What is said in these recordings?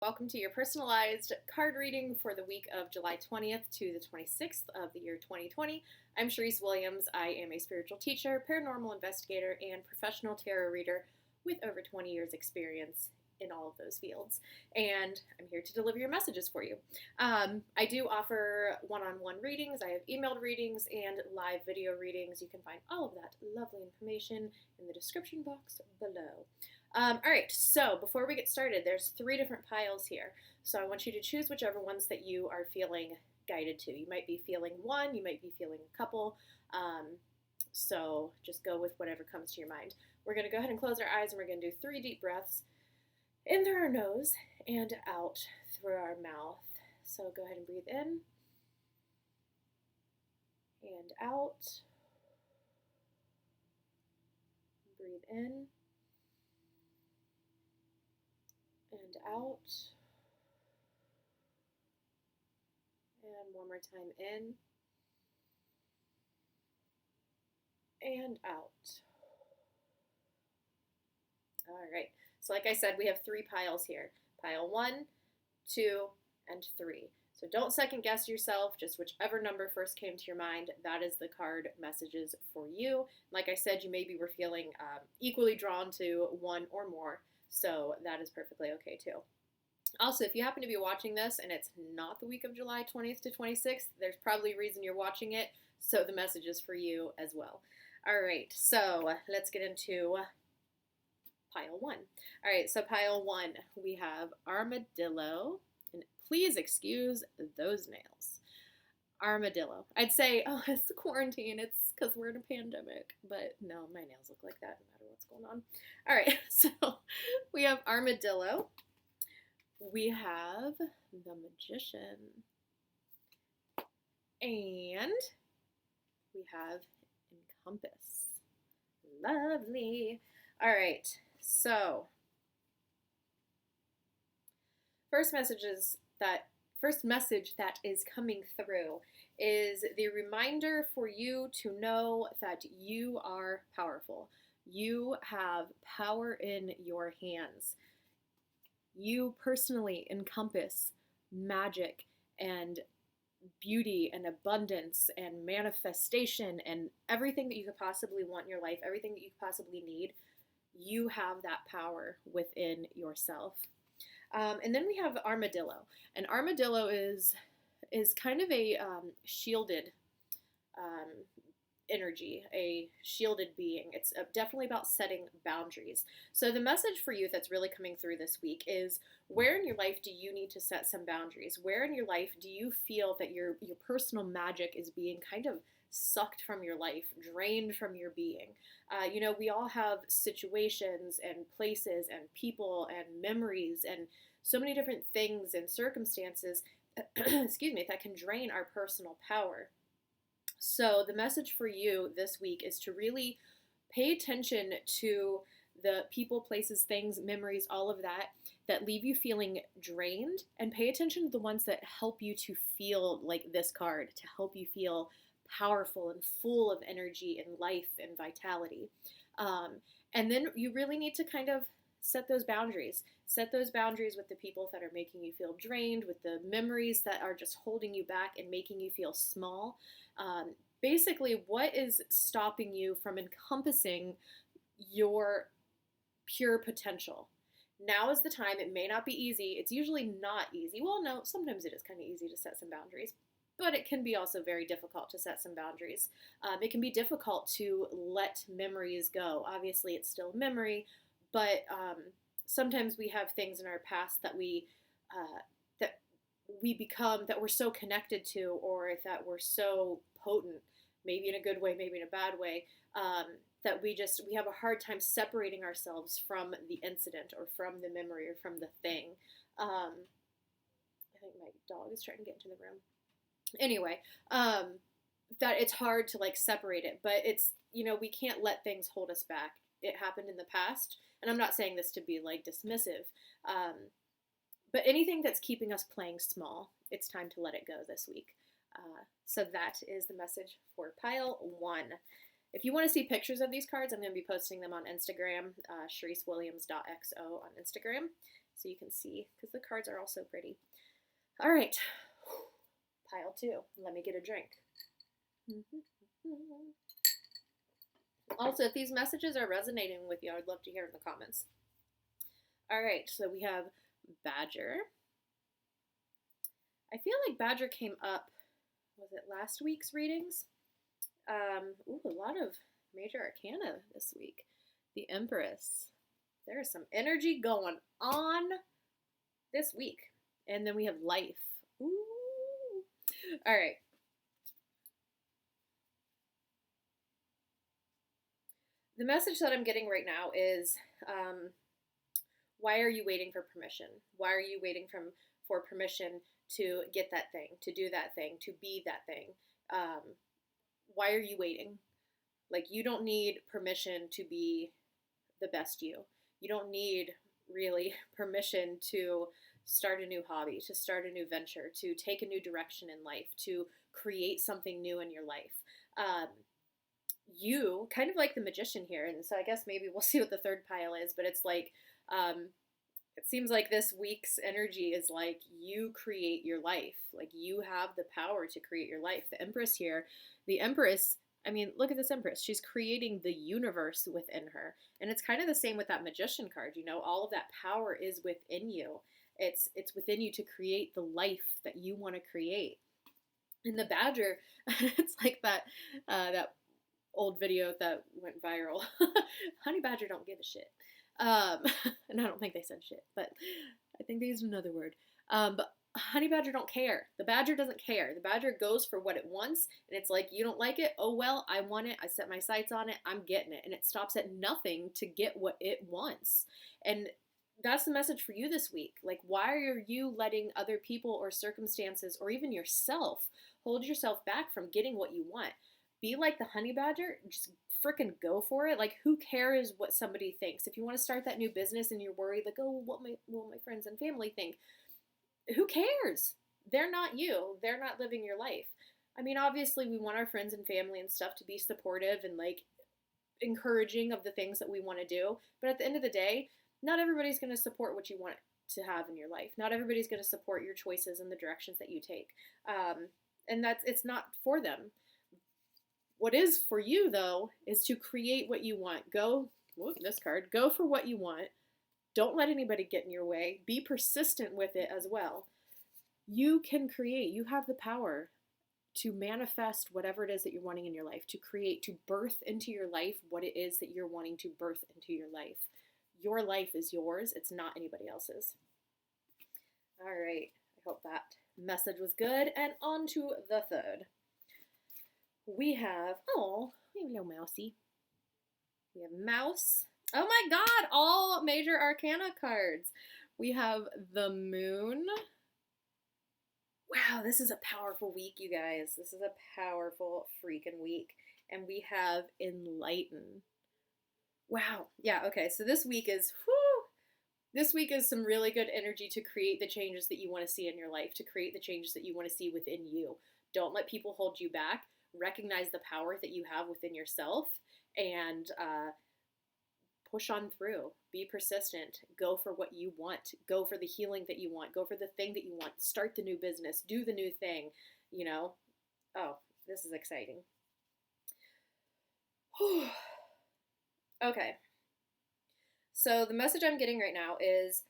Welcome to your personalized card reading for the week of July 20th to the 26th of the year 2020. I'm Sharice Williams. I am a spiritual teacher, paranormal investigator, and professional tarot reader with over 20 years experience in all of those fields. And I'm here to deliver your messages for you. I do offer one-on-one readings. I have emailed readings and live video readings. You can find all of that lovely information in the description box below. All right, so before we get started, there's 3 different piles here. So I want you to choose whichever ones that you are feeling guided to. You might be feeling one, you might be feeling a couple. So just go with whatever comes to your mind. We're going to go ahead and close our eyes, and we're going to do 3 deep breaths in through our nose and out through our mouth. So go ahead and breathe in and out. Breathe in and out. And one more time, in and out. All right. So like I said, we have 3 piles here. Pile 1, 2, and 3. So don't second guess yourself, just whichever number first came to your mind, that is the card messages for you. Like I said, you maybe were feeling equally drawn to one or more, so that is perfectly okay too. Also, if you happen to be watching this and it's not the week of July 20th to 26th, there's probably a reason you're watching it, so the message is for you as well. All right, so let's get into pile 1. All right, so pile 1, we have Armadillo, and please excuse those nails. Armadillo. I'd say, oh, it's the quarantine, it's because we're in a pandemic, but no, my nails look like that no matter what's going on. All right, so we have Armadillo. We have the Magician. And we have Encompass. Lovely. All right, so first message that is coming through is the reminder for you to know that you are powerful. You have power in your hands. You personally encompass magic and beauty and abundance and manifestation and everything that you could possibly want in your life, everything that you could possibly need. You have that power within yourself. And then we have Armadillo. And Armadillo is kind of a shielded energy, a shielded being. It's definitely about setting boundaries. So the message for you that's really coming through this week is, where in your life do you need to set some boundaries? Where in your life do you feel that your personal magic is being kind of sucked from your life, drained from your being? We all have situations and places and people and memories and so many different things and circumstances, excuse me, that can drain our personal power. So the message for you this week is to really pay attention to the people, places, things, memories, all of that leave you feeling drained, and pay attention to the ones that help you to feel like this card, to help you feel powerful and full of energy and life and vitality. And then you really need to kind of set those boundaries. Set those boundaries with the people that are making you feel drained, with the memories that are just holding you back and making you feel small. Basically, what is stopping you from encompassing your pure potential? Now is the time. It may not be easy. It's usually not easy. Well, no, sometimes it is kind of easy to set some boundaries, but it can be also very difficult to set some boundaries. It can be difficult to let memories go. Obviously, it's still a memory, but sometimes we have things in our past that we become, that we're so connected to, or that we're so potent, maybe in a good way, maybe in a bad way, that we have a hard time separating ourselves from the incident or from the memory or from the thing. I think my dog is trying to get into the room. Anyway, that it's hard to separate it, but it's, we can't let things hold us back. It happened in the past, and I'm not saying this to be dismissive, but anything that's keeping us playing small, it's time to let it go this week. So that is the message for pile 1. If you want to see pictures of these cards, I'm going to be posting them on Instagram, ShariceWilliams.xo on Instagram. so you can see, because the cards are all so pretty. All right, pile 2. Let me get a drink. Also, if these messages are resonating with you, I would love to hear in the comments. All right, so we have Badger. I feel like Badger came up, was it last week's readings? Ooh, a lot of major arcana this week. The Empress. There's some energy going on this week. And then we have Life. Ooh. All right. The message that I'm getting right now is, why are you waiting for permission? Why are you waiting for permission to get that thing, to do that thing, to be that thing? Why are you waiting? Like, you don't need permission to be the best you. You don't need really permission to start a new hobby, to start a new venture, to take a new direction in life, to create something new in your life. You, kind of like the Magician here, and so I guess maybe we'll see what the third pile is, but it's like, it seems like this week's energy is like, you create your life. Like, you have the power to create your life. The Empress here, the Empress, I mean, look at this Empress. She's creating the universe within her. And it's kind of the same with that Magician card, you know, all of that power is within you. It's within you to create the life that you want to create. And the Badger, it's like that old video that went viral. Honey Badger don't give a shit. And I don't think they said shit, but I think they used another word. But Honey Badger don't care. The Badger doesn't care. The Badger goes for what it wants, and it's like, you don't like it? Oh well, I want it. I set my sights on it. I'm getting it. And it stops at nothing to get what it wants. And that's the message for you this week. Like, why are you letting other people or circumstances or even yourself hold yourself back from getting what you want? Be like the Honey Badger. Just freaking go for it. Like, who cares what somebody thinks? If you want to start that new business and you're worried, like, oh, what will my friends and family think? Who cares? They're not you. They're not living your life. I mean, obviously, we want our friends and family and stuff to be supportive and, like, encouraging of the things that we want to do. But at the end of the day, not everybody's going to support what you want to have in your life. Not everybody's going to support your choices and the directions that you take. And it's not for them. What is for you, though, is to create what you want. Go for what you want. Don't let anybody get in your way. Be persistent with it as well. You can create. You have the power to manifest whatever it is that you're wanting in your life, to create, to birth into your life what it is that you're wanting to birth into your life. Your life is yours. It's not anybody else's. All right. I hope that message was good. And on to the third. We have a little mousey. We have Mouse. Oh my god, all major arcana cards. We have the Moon. Wow, this is a powerful week, you guys. This is a powerful freaking week. And we have Enlighten. Wow. Yeah, okay. So this week is some really good energy to create the changes that you want to see in your life, to create the changes that you want to see within you. Don't let people hold you back. Recognize the power that you have within yourself and push on through. Be persistent. Go for what you want. Go for the healing that you want. Go for the thing that you want. Start the new business. Do the new thing. You know? Oh, this is exciting. Okay. So the message I'm getting right now is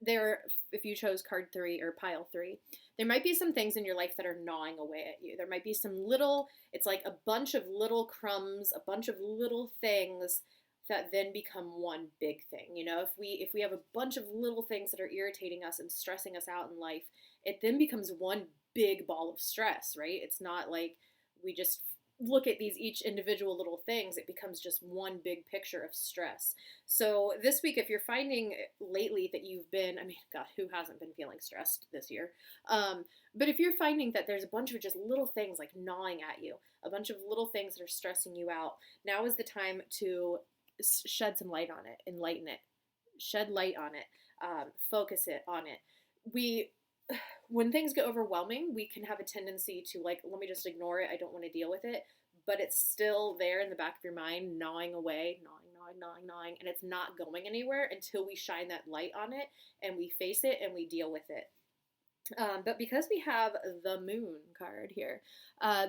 if you chose card 3 or pile 3, there might be some things in your life that are gnawing away at you. There might be some it's like a bunch of little crumbs, a bunch of little things that then become one big thing. You know, if we have a bunch of little things that are irritating us and stressing us out in life, it then becomes one big ball of stress, right? It's not like we just look at each individual little things. It becomes just one big picture of stress. So this week, if you're finding lately that you've been, I mean, God, who hasn't been feeling stressed this year? But if you're finding that there's a bunch of just little things like gnawing at you, a bunch of little things that are stressing you out, now is the time to shed some light on it, enlighten it, shed light on it, focus it on it. When things get overwhelming, we can have a tendency to like, let me just ignore it. I don't want to deal with it. But it's still there in the back of your mind, gnawing away, gnawing, and it's not going anywhere until we shine that light on it and we face it and we deal with it. But because we have the moon card here,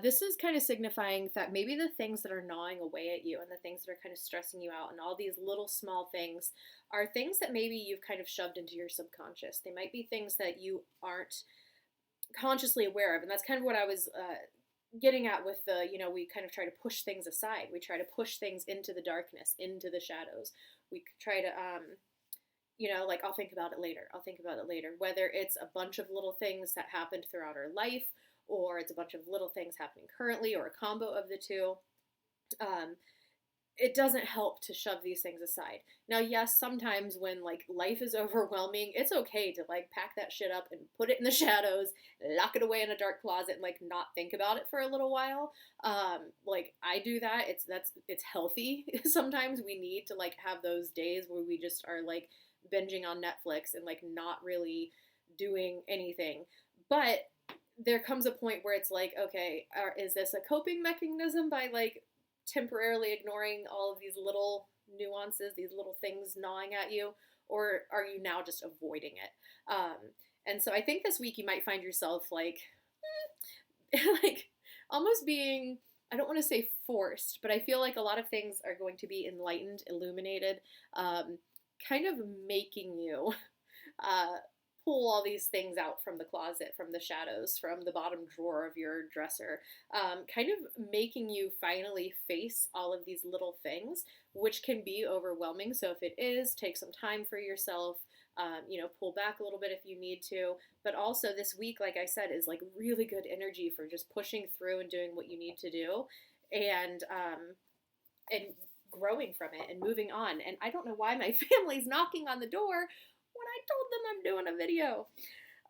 this is kind of signifying that maybe the things that are gnawing away at you and the things that are kind of stressing you out and all these little small things are things that maybe you've kind of shoved into your subconscious. They might be things that you aren't consciously aware of. And that's kind of what I was getting at with the, we kind of try to push things aside. We try to push things into the darkness, into the shadows. We try to, like, I'll think about it later. I'll think about it later. Whether it's a bunch of little things that happened throughout our life, or it's a bunch of little things happening currently, or a combo of the two, it doesn't help to shove these things aside. Now, yes, sometimes when like life is overwhelming, it's okay to like pack that shit up and put it in the shadows, lock it away in a dark closet, and like not think about it for a little while. Like I do that. It's healthy. Sometimes we need to like have those days where we just are like binging on Netflix and like not really doing anything. But there comes a point where it's like, okay, is this a coping mechanism by like temporarily ignoring all of these little nuances, these little things gnawing at you, or are you now just avoiding it? And so I think this week you might find yourself like, like almost being, I don't want to say forced, but I feel like a lot of things are going to be enlightened, illuminated, kind of making you pull all these things out from the closet, from the shadows, from the bottom drawer of your dresser, kind of making you finally face all of these little things, which can be overwhelming. So if it is, take some time for yourself, pull back a little bit if you need to. But also this week, like I said, is like really good energy for just pushing through and doing what you need to do, and growing from it and moving on. And I don't know why my family's knocking on the door when I told them I'm doing a video.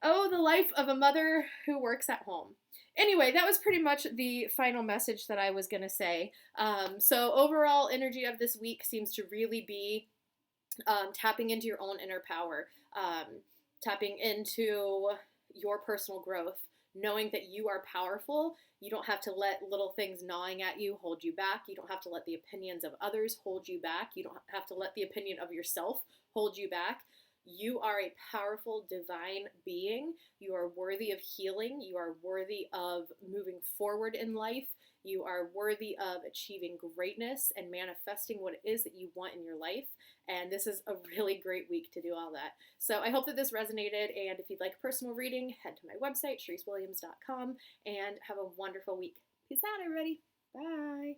Oh, the life of a mother who works at home. Anyway, that was pretty much the final message that I was going to say. So overall energy of this week seems to really be tapping into your own inner power, tapping into your personal growth, knowing that you are powerful. You don't have to let little things gnawing at you hold you back. You don't have to let the opinions of others hold you back. You don't have to let the opinion of yourself hold you back. You are a powerful, divine being. You are worthy of healing. You are worthy of moving forward in life. You are worthy of achieving greatness and manifesting what it is that you want in your life. And this is a really great week to do all that. So I hope that this resonated. And if you'd like personal reading, head to my website, ShariceWilliams.com, and have a wonderful week. Peace out, everybody. Bye.